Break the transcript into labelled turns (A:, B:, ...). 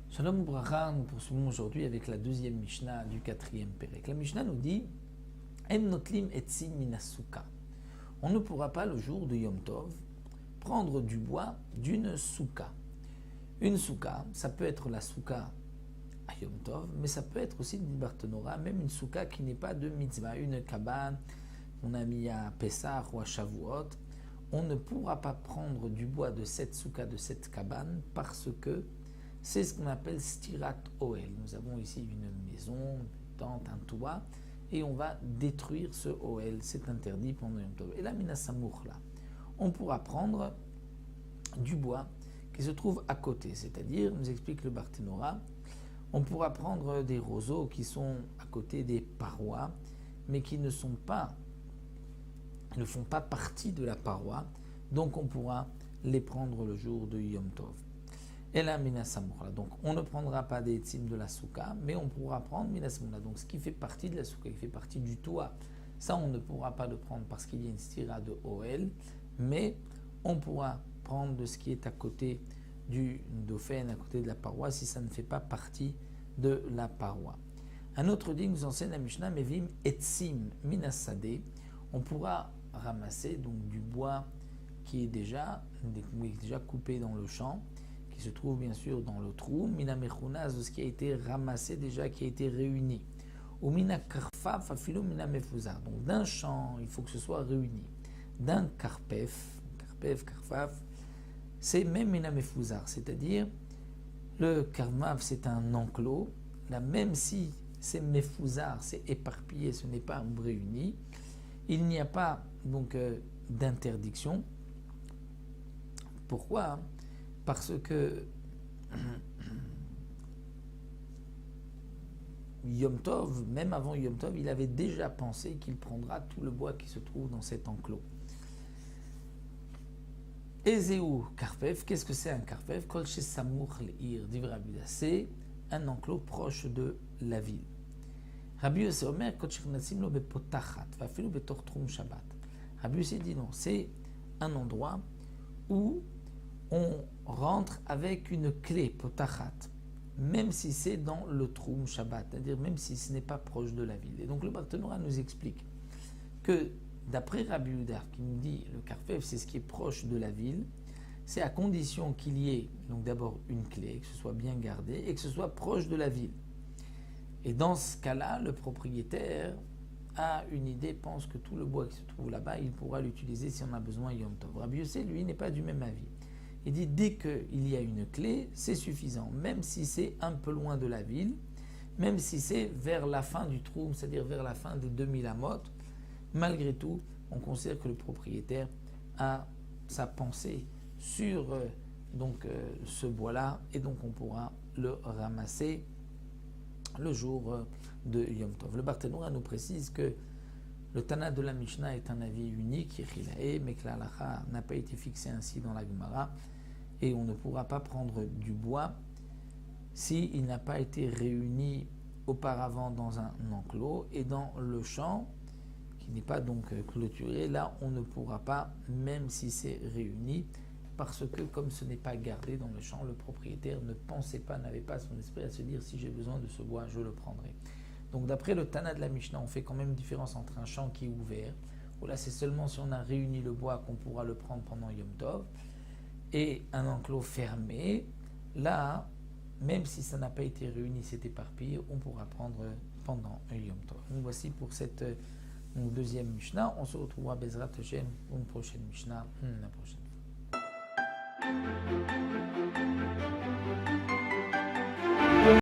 A: Shalom Bracha, nous poursuivons aujourd'hui avec la deuxième Mishnah du quatrième Pérec. La Mishnah nous dit En notlim etzim minasuka. On ne pourra pas le jour de Yom Tov prendre du bois d'une souka. Une souka, ça peut être la souka à Yom Tov, mais ça peut être aussi, dit Barthénora, même une souka qui n'est pas de mitzvah, une cabane, on a mis à Pessah ou à Shavuot. On ne pourra pas prendre du bois de cette souka, de cette cabane, parce que c'est ce qu'on appelle stirat oel. Nous avons ici une maison, une tente, un toit, et on va détruire ce oel. C'est interdit pendant Yom Tov. Et là, minasamour, là, on pourra prendre du bois qui se trouve à côté. C'est-à-dire, nous explique le Barthénora, on pourra prendre des roseaux qui sont à côté des parois, mais qui ne font pas partie de la paroi. Donc, on pourra les prendre le jour de Yom Tov. Et là, minasamoura. Donc, on ne prendra pas des etzim de la souka, mais on pourra prendre minasamoura. Donc, ce qui fait partie de la souka, qui fait partie du toit, ça, on ne pourra pas le prendre parce qu'il y a une stira de Oel, mais on pourra prendre de ce qui est à côté du dauphin, à côté de la paroi, si ça ne fait pas partie de la paroi. Un autre dit, nous enseigne la Mishnah, Mevim etzim minasade. On pourra ramasser donc du bois qui est déjà coupé dans le champ, qui se trouve bien sûr dans le trou, mina mechunaz, de ce qui a été ramassé déjà, qui a été réuni. Ou mina karfaf, afilo mina mefuzar. Donc d'un champ, il faut que ce soit réuni. D'un karpef, karfaf, c'est même mina mefuzar, c'est-à-dire le karmav c'est un enclos, là même si c'est mefuzar, c'est éparpillé, ce n'est pas réuni, il n'y a pas donc d'interdiction. Pourquoi ? Parce que Yom Tov, même avant Yom Tov, il avait déjà pensé qu'il prendra tout le bois qui se trouve dans cet enclos. Ezeu karfef, qu'est-ce que c'est un karfef ? Kol shesamuch le'ir, dit Rabbi Yehuda, c'est un enclos proche de la ville. Rabbi Yossi Omer, kol shechnasim lo bepotachat, vafilu betor trum shabbat. Rabbi Yossi dit non, c'est un endroit où on rentre avec une clé, potachat, même si c'est dans le Troum Shabbat, c'est-à-dire même si ce n'est pas proche de la ville. Et donc le Barthénora nous explique que d'après Rabbi Yehuda, qui nous dit le karfef, c'est ce qui est proche de la ville, c'est à condition qu'il y ait donc d'abord une clé, que ce soit bien gardé et que ce soit proche de la ville. Et dans ce cas-là, le propriétaire a une idée, pense que tout le bois qui se trouve là-bas, il pourra l'utiliser si on a besoin Yom Tov. Rabbi Yossi, lui, n'est pas du même avis. Il dit, dès qu'il y a une clé, c'est suffisant, même si c'est un peu loin de la ville, même si c'est vers la fin du trou, c'est-à-dire vers la fin des 2000 amot, malgré tout, on considère que le propriétaire a sa pensée sur ce bois-là, et donc on pourra le ramasser le jour de Yom Tov. Le Barthénora nous précise que le Tana de la Mishnah est un avis unique, mais que la halakha n'a pas été fixée ainsi dans la Gemara, et on ne pourra pas prendre du bois s'il n'a pas été réuni auparavant dans un enclos, et dans le champ, qui n'est pas donc clôturé, là on ne pourra pas, même si c'est réuni, parce que comme ce n'est pas gardé dans le champ, le propriétaire ne pensait pas, n'avait pas son esprit à se dire si j'ai besoin de ce bois, je le prendrai. Donc d'après le Tana de la Mishnah, on fait quand même différence entre un champ qui est ouvert, où là c'est seulement si on a réuni le bois qu'on pourra le prendre pendant Yom Tov, et un enclos fermé, là, même si ça n'a pas été réuni, c'est éparpillé, on pourra prendre pendant Yom Tov. Donc voici pour cette deuxième Mishnah. On se retrouvera Bezrat Hashem pour une prochaine Mishnah la prochaine fois.